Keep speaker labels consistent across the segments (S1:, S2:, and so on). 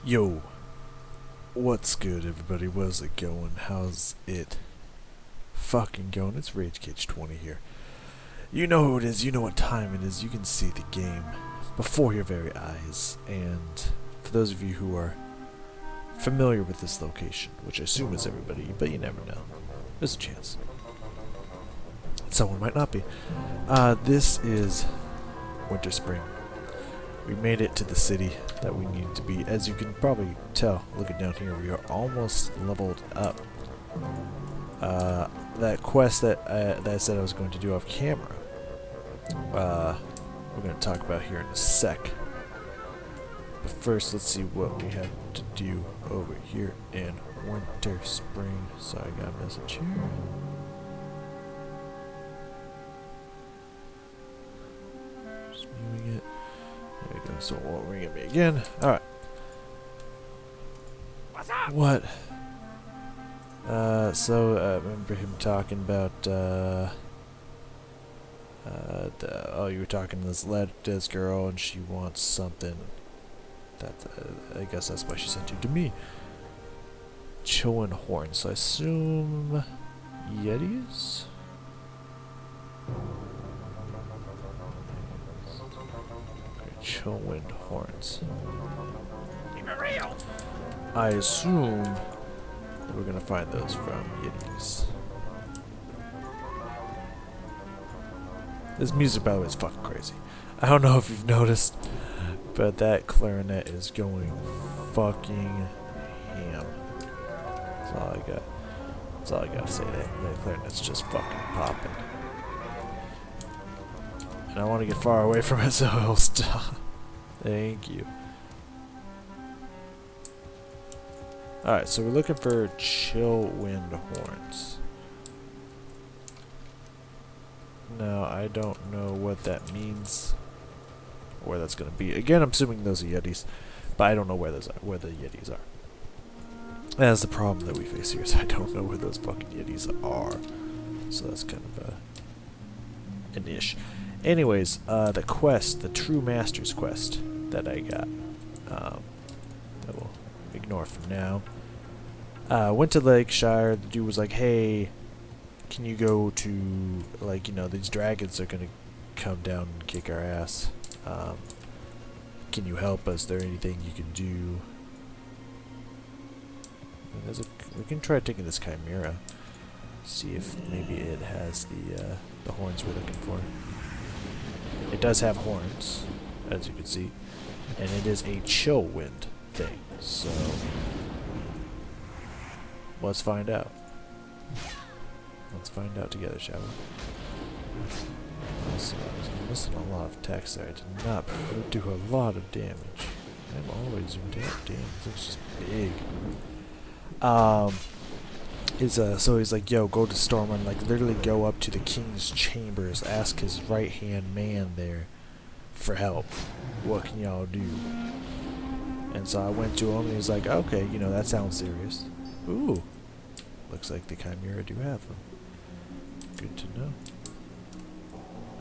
S1: Yo, what's good, everybody? What's it going? How's it fucking going? It's RageCage20 here. You know who it is, you know what time it is, you can see the game before your very eyes. And for those of you who are familiar with this location, which I assume is everybody, but you never know, there's a chance. Someone might not be. This is Winter Spring. We made it to the city that we need to be. As you can probably tell, looking down here, we are almost leveled up. That quest that I said I was going to do off camera, we're going to talk about here in a sec. But first, let's see what we have to do over here in Winter Spring. Sorry, I got a message here. Just moving it. There we go, so it won't ring at me again. Alright.
S2: What's up?
S1: What? I remember him talking about, oh, you were talking to this girl and she wants something. I guess that's why she sent you to me. Chillin' horns, so I assume Yetis? Chillwind horns.
S2: Keep it real.
S1: I assume that we're gonna find those from Yetis. This music, by the way, is fucking crazy. I don't know if you've noticed, but that clarinet is going fucking ham. That's all I got. That's all I gotta say. That clarinet's just fucking popping. And I want to get far away from it, so it'll stop. Thank you. Alright, so we're looking for Chillwind horns. Now, I don't know what that means, or where that's going to be. Again, I'm assuming those are Yetis, but I don't know where those are, where the Yetis are. That's the problem that we face here, is I don't know where those fucking Yetis are. So that's kind of an ish. Anyways, the quest, the True Master's quest that I got, that we'll ignore for now. Went to Lakeshire. The dude was like, hey, can you go to, like, you know, these dragons are gonna come down and kick our ass. Can you help us? Is there anything you can do? And we can try taking this Chimera. See if maybe it has the horns we're looking for. It does have horns, as you can see, and it is a Chillwind thing, so let's find out. Let's find out together, shall we? Also, I was missing a lot of text there. I did not do a lot of damage. I'm always zoomed out. Damn, this looks just big. So he's like, yo, go to Stormwind, like literally go up to the king's chambers, ask his right-hand man there for help. What can y'all do? And so I went to him and he's like, okay, you know, that sounds serious. Ooh, looks like the Chimera do have them. Good to know.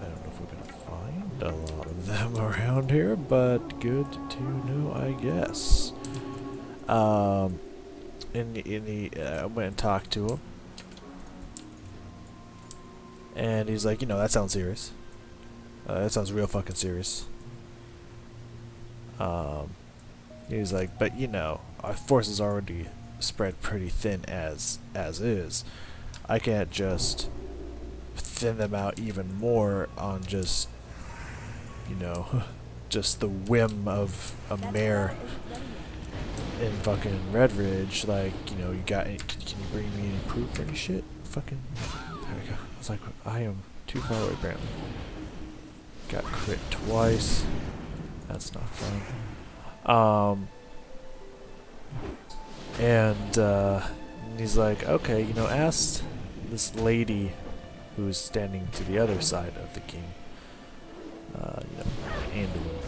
S1: I don't know if we're gonna find a lot of them around here, but good to know, I guess. I went and talked to him, and he's like, you know, that sounds serious. That sounds real fucking serious. He's like, but you know, our forces already spread pretty thin as is. I can't just thin them out even more on just, you know, just the whim of a mayor in fucking Redridge. Like, you know, you got any, can you bring me any proof or any shit? Fucking, there we go. I was like, I am too far away apparently. Got crit twice. That's not fun. And he's like, okay, you know, ask this lady who's standing to the other side of the king, you know, Anduin,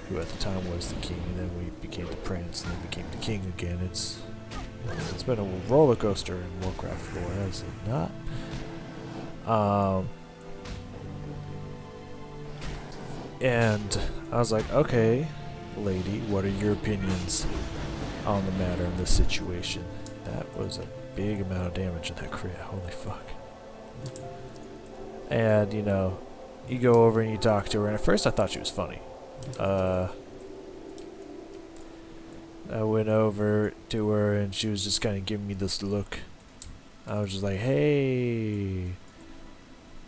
S1: who at the time was the king, and then we became the prince, and then became the king again. It's been a roller coaster in Warcraft lore, has it not? And I was like, okay, lady, what are your opinions on the matter in this situation. That was a big amount of damage in that crit. Holy fuck. And, you know, you go over and you talk to her, and at first I thought she was funny. I went over to her, and she was just kind of giving me this look. I was just like, hey,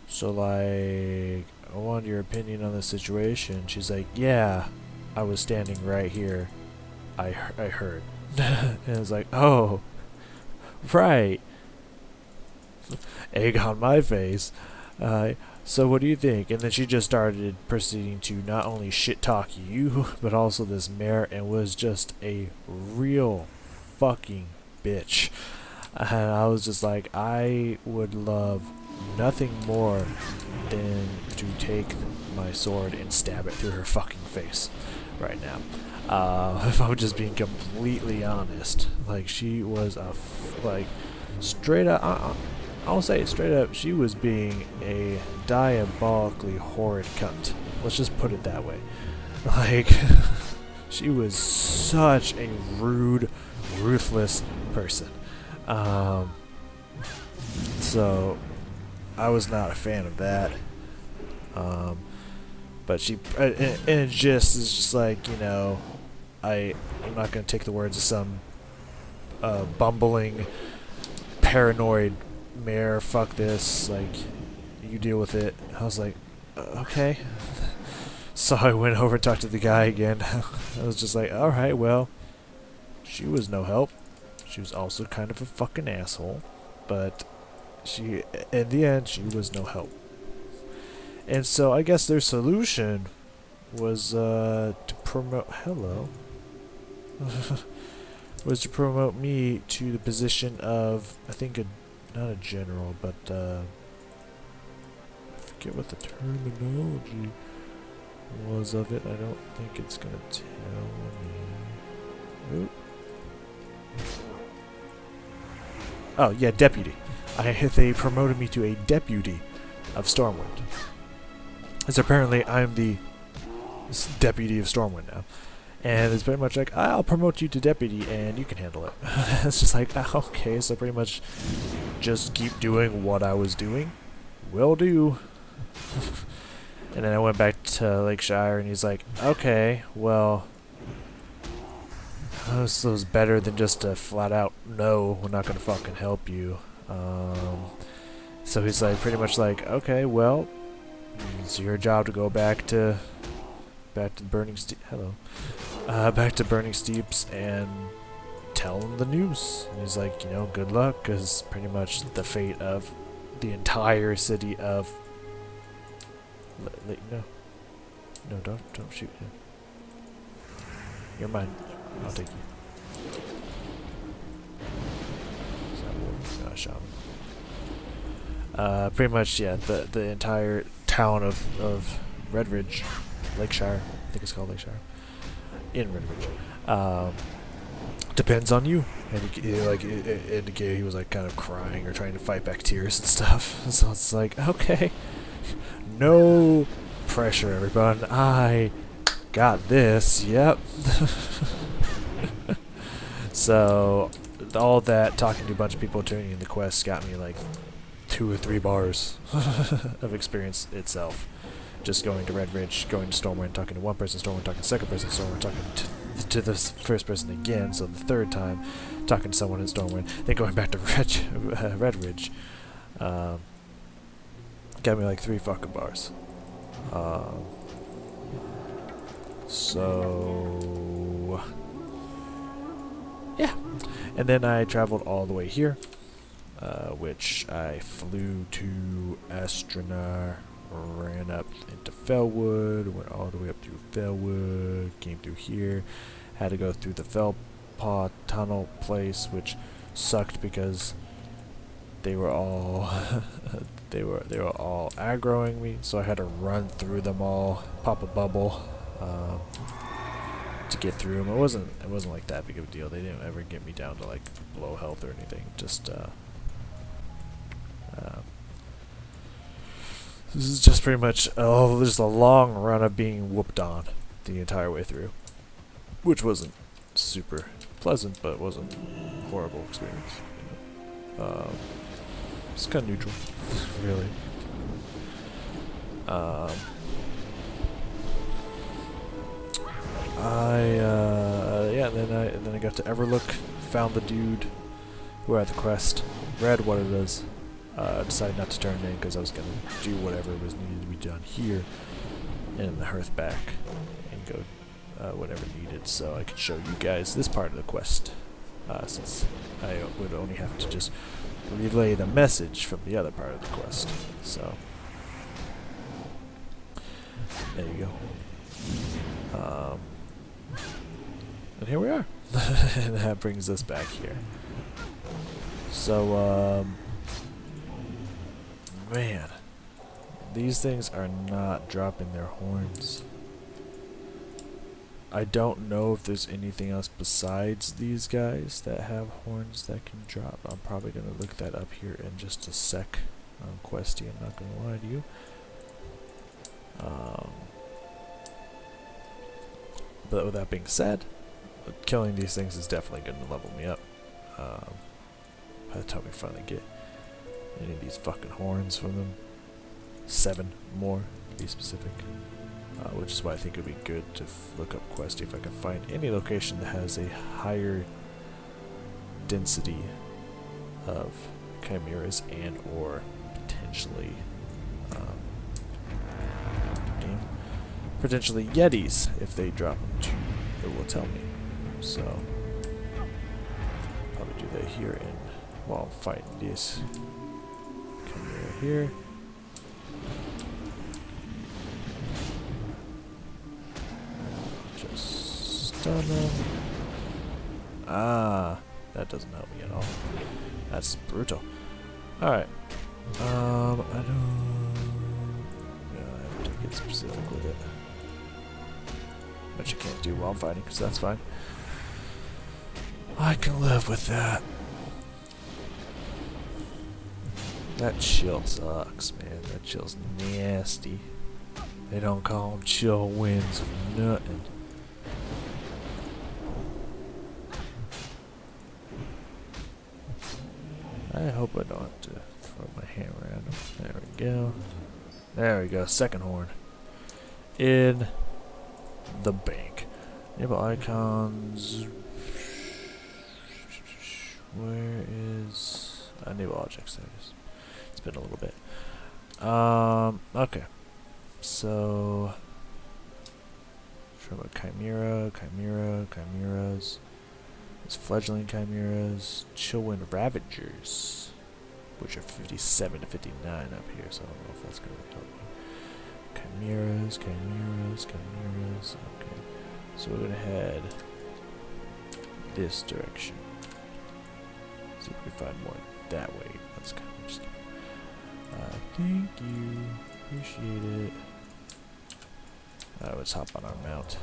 S1: so like, I want your opinion on the situation. She's like, yeah, I was standing right here. I heard. And I was like, oh, right. Egg on my face. So what do you think? And then she just started proceeding to not only shit talk you, but also this mayor, and was just a real fucking bitch. And I was just like, I would love nothing more than to take my sword and stab it through her fucking face right now. If I'm just being completely honest, like, she was like, straight up, I'll say it straight up, she was being a diabolically horrid cunt. Let's just put it that way. Like, she was such a rude, ruthless person. So I was not a fan of that. But she, and it just is just like, you know, I'm not gonna take the words of some bumbling, paranoid mayor. Fuck this. Like, you deal with it. I was like, okay. So I went over and talked to the guy again. I was just like, all right, well, she was no help. She was also kind of a fucking asshole, but she, in the end, she was no help. And so I guess their solution was to promote, hello, was to promote me to the position of, I think, not a general, but I forget what the terminology was of it. I don't think it's gonna tell me. Oop. Oh yeah, deputy. They promoted me to a deputy of Stormwind. As apparently I'm the deputy of Stormwind now. And it's pretty much like, I'll promote you to deputy and you can handle it. It's just like, okay, so pretty much just keep doing what I was doing. Will do. And then I went back to Lakeshire and he's like, okay, well, this was better than just a flat out, no, we're not gonna fucking help you. So he's like, pretty much like, okay, well, it's your job to go back to Burning Steep. Hello, back to Burning Steeps and tell him the news. And he's like, you know, good luck, because pretty much the fate of the entire city of. No, don't shoot him. You're mine. I'll take you. I shot him. Pretty much, yeah. The entire town of Redridge, Lakeshire, I think it's called Lakeshire, in Redridge, depends on you. And he indicated he was like kind of crying or trying to fight back tears and stuff. So it's like, okay, no pressure, everyone. I got this. Yep. So all that talking to a bunch of people, turning in the quests, got me like 2 or 3 bars of experience itself. Just going to Redridge, going to Stormwind, talking to one person, Stormwind, talking to second person, Stormwind, talking to the first person again, so the third time, talking to someone in Stormwind, then going back to Redridge. Got me like 3 fucking bars. So yeah, and then I traveled all the way here, which I flew to Astranar, ran up into Felwood, went all the way up through Felwood, came through here, had to go through the Felpaw tunnel place, which sucked because they were all they were all aggroing me, so I had to run through them all, pop a bubble to get through them. It wasn't like that big of a deal. They didn't ever get me down to like low health or anything. Just this is just pretty much just a long run of being whooped on the entire way through, which wasn't super pleasant, but it wasn't a horrible experience. You know? It's kind of neutral, really. Yeah. Then I got to Everlook, found the dude who had the quest, read what it is. Decided not to turn it in because I was gonna do whatever was needed to be done here, and the hearth back, and go whatever needed, so I could show you guys this part of the quest. Since I would only have to just relay the message from the other part of the quest. So there you go. And here we are. And that brings us back here. So man, these things are not dropping their horns. I don't know if there's anything else besides these guys that have horns that can drop. I'm probably going to look that up here in just a sec. Questy, I'm not going to lie to you. But with that being said, killing these things is definitely going to level me up. By the time we finally get any of these fucking horns from them. 7 more, to be specific. Which is why I think it would be good to look up Questy if I can find any location that has a higher density of chimeras and or potentially potentially yetis if they drop them too. It will tell me. So probably do that here in while I'm fighting this chimera here. Stun them. Ah, that doesn't help me at all. That's brutal. Alright. I don't... Yeah, I have to get specific with it. Which I can't do while I'm fighting, because that's fine. I can live with that. That chill sucks, man. That chill's nasty. They don't call them chill winds for nothing. I hope I don't have to throw my hammer at him. There we go. There we go. Second horn. In the bank. Enable icons. Where is... enable objects. There it is. It's been a little bit. Okay. So... from a chimera, chimeras. There's fledgling chimeras, Chillwind Ravagers, which are 57 to 59 up here, so I don't know if that's going to help me. Chimeras. Okay. So we're going to head this direction. See if we can find more that way. That's kind of interesting. Thank you. Appreciate it. Let's hop on our mount.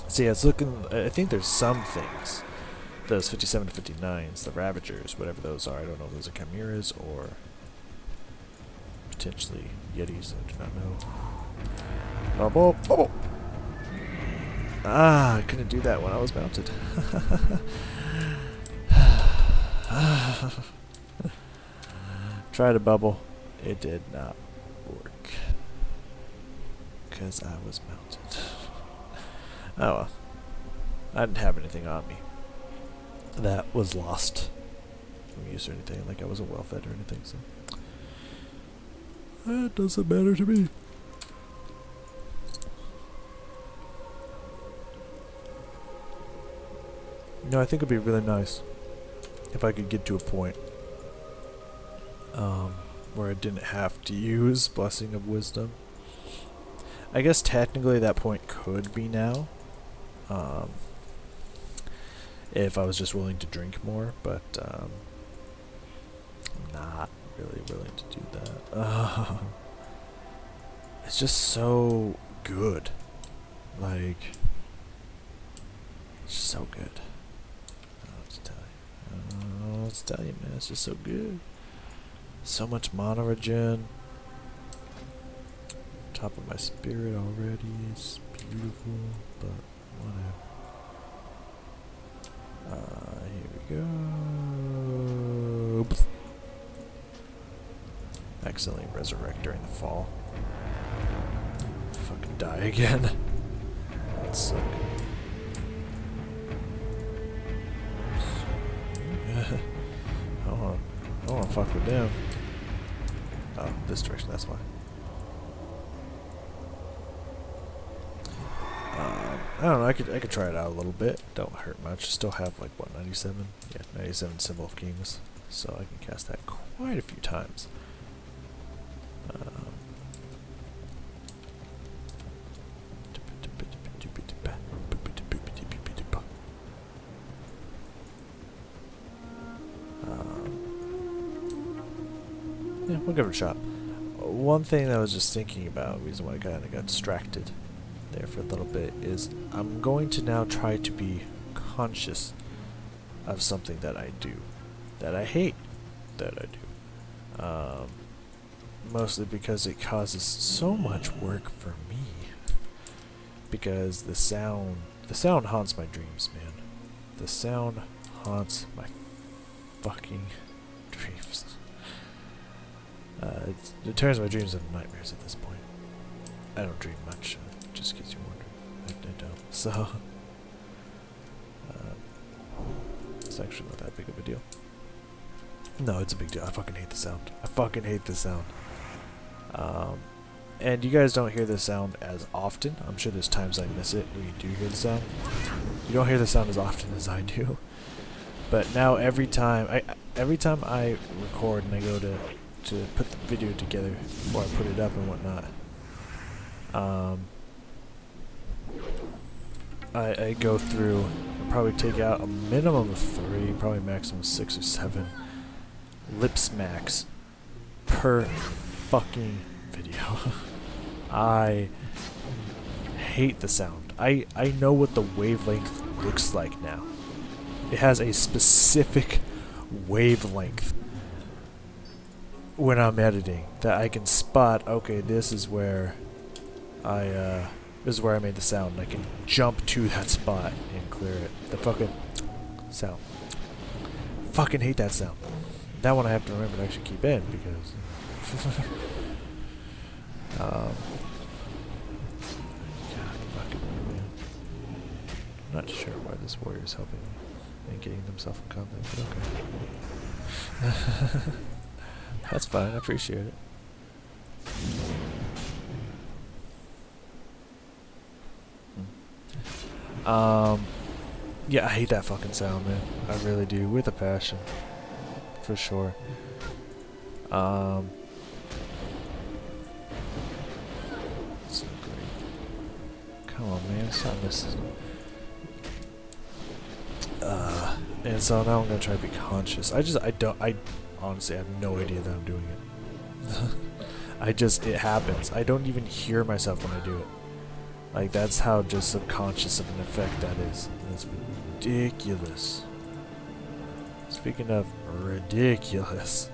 S1: So yeah, it's looking... I think there's some things. Those 57 to 59s, the Ravagers, whatever those are. I don't know if those are chimeras or potentially yetis. I do not know. Bubble! Bubble! Ah, I couldn't do that when I was mounted. Try to bubble. It did not work. Because I was mounted. Oh well. I didn't have anything on me that was lost from use or anything, like I wasn't well fed or anything, so that doesn't matter to me. No, I think it'd be really nice if I could get to a point where I didn't have to use Blessing of Wisdom. I guess technically that point could be now. If I was just willing to drink more, but I'm not really willing to do that. It's just so good. Like, it's just so good. I don't know what to tell you. I don't know what to tell you, man. It's just so good. So much mana regen. Top of my spirit already. It's beautiful, but whatever. go. Accidentally resurrect during the fall. Fucking die again. That suck. I don't wanna fuck with them. Oh, this direction, that's why. I don't know, I could try it out a little bit. Don't hurt much. Still have like what, 97? Yeah, 97 Symbol of Kings. So I can cast that quite a few times. Yeah, we'll give it a shot. One thing that I was just thinking about, reason why I kind of got distracted there for a little bit, is I'm going to now try to be conscious of something that I do, that I hate, that I do. Mostly because it causes so much work for me. Because the sound haunts my dreams, man. The sound haunts my fucking dreams. It turns my dreams into nightmares at this point. I don't dream much, just in case you're wondering. I don't. So, it's actually not that big of a deal. No, it's a big deal. I fucking hate the sound. I fucking hate the sound. And you guys don't hear the sound as often. I'm sure there's times I miss it where you do hear the sound. You don't hear the sound as often as I do. But now every time I record and I go to put the video together before I put it up and whatnot, I go through and probably take out a minimum of 3, probably maximum 6 or 7 lip smacks per fucking video. I hate the sound. I know what the wavelength looks like now. It has a specific wavelength when I'm editing that I can spot. Okay, this is where I made the sound. I can jump to that spot and clear it. The fucking sound. Fucking hate that sound. That one I have to remember to actually keep in because God fucking man. I'm not sure why this warrior is helping me and getting themselves in conflict, but okay. That's fine, I appreciate it. Yeah, I hate that fucking sound, man. I really do, with a passion. For sure. So great. Come on, man, stop this. And so now I'm gonna try to be conscious. I honestly have no idea that I'm doing it. It happens. I don't even hear myself when I do it. Like, that's how just subconscious of an effect that is. And it's ridiculous. Speaking of ridiculous,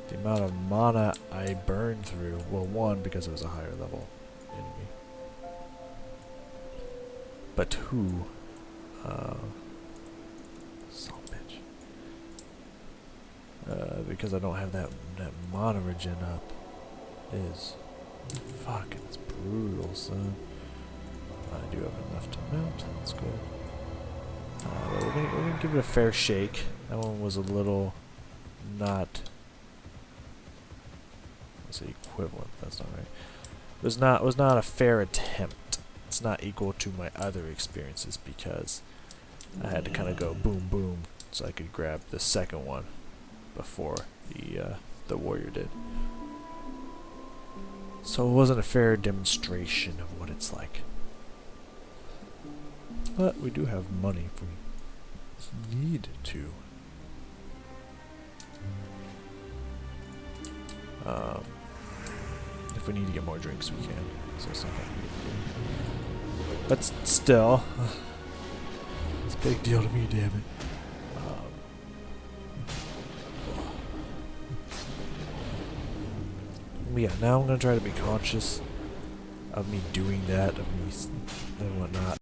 S1: the amount of mana I burned through, well, 1, because it was a higher level enemy, but 2, son of a bitch, because I don't have that mana regen up, is fucking, it's brutal, son. I do have enough to mount, that's good. But we're gonna give it a fair shake. That one was a little not, let's say equivalent, that's not right. It was not a fair attempt. It's not equal to my other experiences because I had to kind of go boom boom so I could grab the second one before the warrior did. So it wasn't a fair demonstration of what it's like. But we do have money if we need to. If we need to get more drinks, we can. So it's not that big of a deal. But still, it's a big deal to me, damn it. Yeah, now I'm gonna try to be conscious of me doing that, of me and whatnot.